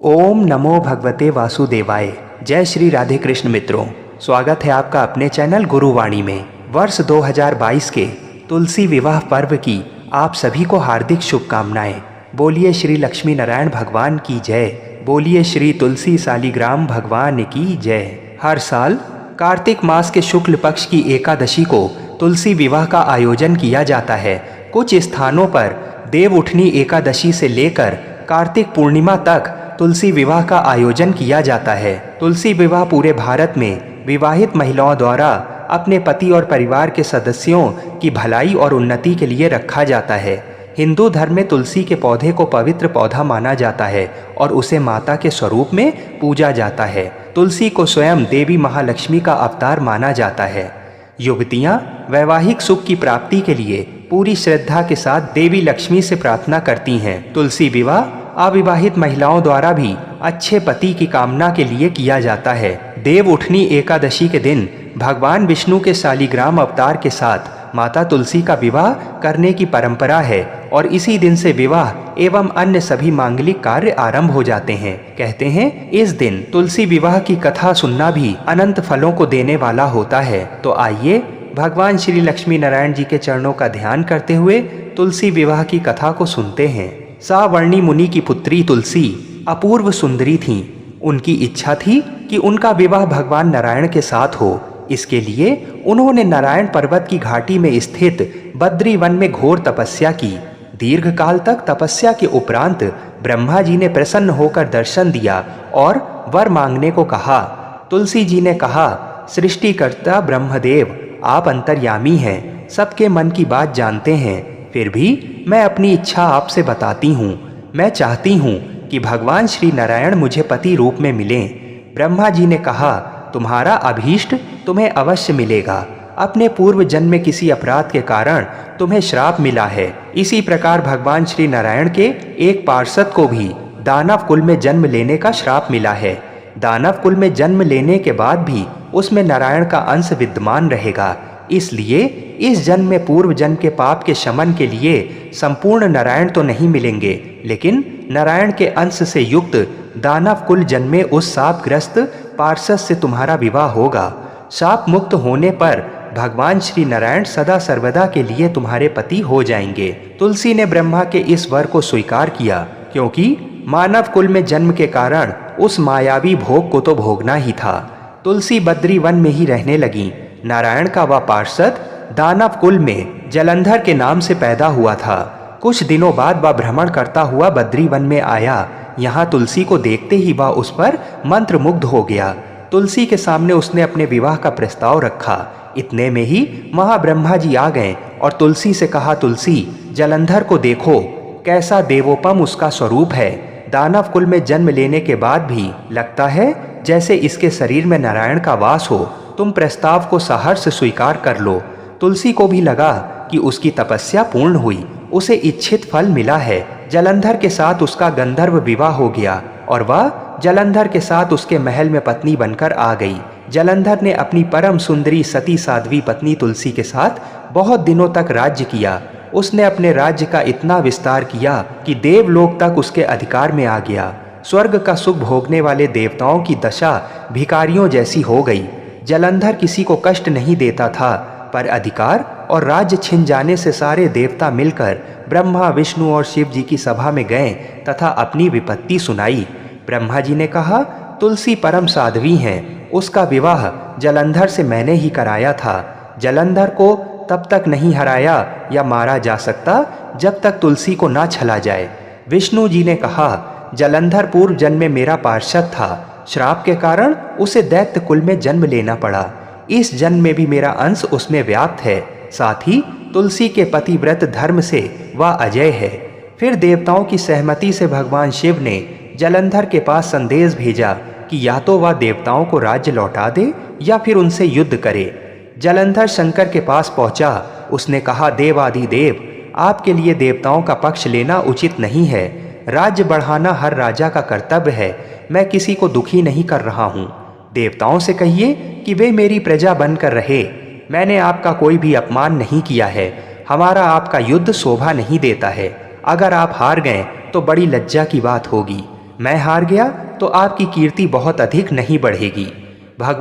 ओम नमो भगवते वासुदेवाय। जय श्री राधे कृष्ण मित्रों, स्वागत है आपका अपने चैनल गुरुवाणी में। वर्ष 2022 के तुलसी विवाह पर्व की आप सभी को हार्दिक शुभकामनाएं। बोलिए श्री लक्ष्मी नारायण भगवान की जय। बोलिए श्री तुलसी शालिग्राम भगवान की जय। हर साल कार्तिक मास के शुक्ल पक्ष की एकादशी को तुलसी विवाह का आयोजन किया जाता है। कुछ स्थानों पर देव उठनी एकादशी से लेकर कार्तिक पूर्णिमा तक तुलसी विवाह का आयोजन किया जाता है। तुलसी विवाह पूरे भारत में विवाहित महिलाओं द्वारा अपने पति और परिवार के सदस्यों की भलाई और उन्नति के लिए रखा जाता है। हिंदू धर्म में तुलसी के पौधे को पवित्र पौधा माना जाता है और उसे माता के स्वरूप में पूजा जाता है। तुलसी को स्वयं देवी महालक्ष्मी का अवतार माना जाता है। युवतियाँ वैवाहिक सुख की प्राप्ति के लिए पूरी श्रद्धा के साथ देवी लक्ष्मी से प्रार्थना करती हैं। तुलसी विवाह अविवाहित महिलाओं द्वारा भी अच्छे पति की कामना के लिए किया जाता है। देव उठनी एकादशी के दिन भगवान विष्णु के शालिग्राम अवतार के साथ माता तुलसी का विवाह करने की परंपरा है और इसी दिन से विवाह एवं अन्य सभी मांगलिक कार्य आरंभ हो जाते हैं। कहते हैं इस दिन तुलसी विवाह की कथा सुनना भी अनंत फलों को देने वाला होता है। तो आइए भगवान श्री लक्ष्मी नारायण जी के चरणों का ध्यान करते हुए तुलसी विवाह की कथा को सुनते हैं। सावर्णी मुनि की पुत्री तुलसी अपूर्व सुंदरी थीं। उनकी इच्छा थी कि उनका विवाह भगवान नारायण के साथ हो। इसके लिए उन्होंने नारायण पर्वत की घाटी में स्थित बद्री वन में घोर तपस्या की। दीर्घ काल तक तपस्या के उपरांत ब्रह्मा जी ने प्रसन्न होकर दर्शन दिया और वर मांगने को कहा। तुलसी जी ने कहा, सृष्टिकर्ता ब्रह्मदेव, आप अंतर्यामी हैं, सबके मन की बात जानते हैं, फिर भी मैं अपनी इच्छा आपसे बताती हूँ। मैं चाहती हूँ कि भगवान श्री नारायण मुझे पति रूप में मिलें। ब्रह्मा जी ने कहा, तुम्हारा अभीष्ट तुम्हें अवश्य मिलेगा। अपने पूर्व जन्म में किसी अपराध के कारण तुम्हें श्राप मिला है। इसी प्रकार भगवान श्री नारायण के एक पार्षद को भी दानव कुल में जन्म लेने का श्राप मिला है। दानव कुल में जन्म लेने के बाद भी उसमें नारायण का अंश विद्यमान रहेगा। इसलिए इस जन्म में पूर्व जन्म के पाप के शमन के लिए संपूर्ण नारायण तो नहीं मिलेंगे, लेकिन नारायण के अंश से युक्त दानव कुल जन्म में उस शापग्रस्त पार्षद से तुम्हारा विवाह होगा। शाप मुक्त होने पर भगवान श्री नारायण सदा सर्वदा के लिए तुम्हारे पति हो जाएंगे। तुलसी ने ब्रह्मा के इस वर को स्वीकार किया, क्योंकि मानव कुल में जन्म के कारण उस मायावी भोग को तो भोगना ही था। तुलसी बद्री वन में ही रहने लगी। नारायण का वह पार्षद दानव कुल में जलंधर के नाम से पैदा हुआ था। कुछ दिनों बाद वह भ्रमण करता हुआ बद्री वन में आया। यहाँ तुलसी को देखते ही वह उस पर मंत्रमुग्ध हो गया। तुलसी के सामने उसने अपने विवाह का प्रस्ताव रखा। इतने में ही महाब्रह्मा जी आ गए और तुलसी से कहा, तुलसी, जलंधर को देखो, कैसा देवोपम उसका स्वरूप है। दानव कुल में जन्म लेने के बाद भी लगता है जैसे इसके शरीर में नारायण का वास हो। तुम प्रस्ताव को सहर्ष स्वीकार कर लो। तुलसी को भी लगा कि उसकी तपस्या पूर्ण हुई, उसे इच्छित फल मिला है। जलंधर के साथ उसका गंधर्व विवाह हो गया और वह जलंधर के साथ उसके महल में पत्नी बनकर आ गई। जलंधर ने अपनी परम सुंदरी सती साध्वी पत्नी तुलसी के साथ बहुत दिनों तक राज्य किया। उसने अपने राज्य का इतना विस्तार किया कि देवलोक तक उसके अधिकार में आ गया। स्वर्ग का सुख भोगने वाले देवताओं की दशा भिखारियों जैसी हो गई। जलंधर किसी को कष्ट नहीं देता था, पर अधिकार और राज्य छिन जाने से सारे देवता मिलकर ब्रह्मा, विष्णु और शिव जी की सभा में गए तथा अपनी विपत्ति सुनाई। ब्रह्मा जी ने कहा, तुलसी परम साध्वी हैं, उसका विवाह जलंधर से मैंने ही कराया था। जलंधर को तब तक नहीं हराया या मारा जा सकता जब तक तुलसी को ना छला जाए। विष्णु जी ने कहा, जलंधर पूर्व जन्म में मेरा पार्षद था। श्राप के कारण उसे दैत्य कुल में जन्म लेना पड़ा। इस जन्म में भी मेरा अंश उसमें व्याप्त है। साथ ही तुलसी के पतिव्रत धर्म से वह अजय है। फिर देवताओं की सहमति से भगवान शिव ने जलंधर के पास संदेश भेजा कि या तो वह देवताओं को राज्य लौटा दे या फिर उनसे युद्ध करे। जलंधर शंकर के पास पहुंचा। उसने कहा, देवादिदेव, आपके लिए देवताओं का पक्ष लेना उचित नहीं है। राज्य बढ़ाना हर राजा का कर्तव्य है। मैं किसी को दुखी नहीं कर रहा हूँ। देवताओं से कहिए कि वे मेरी प्रजा बनकर रहे। मैंने आपका कोई भी अपमान नहीं किया है। हमारा आपका युद्ध शोभा नहीं देता है। अगर आप हार गए तो बड़ी लज्जा की बात होगी। मैं हार गया तो आपकी कीर्ति बहुत अधिक नहीं बढ़ेगी।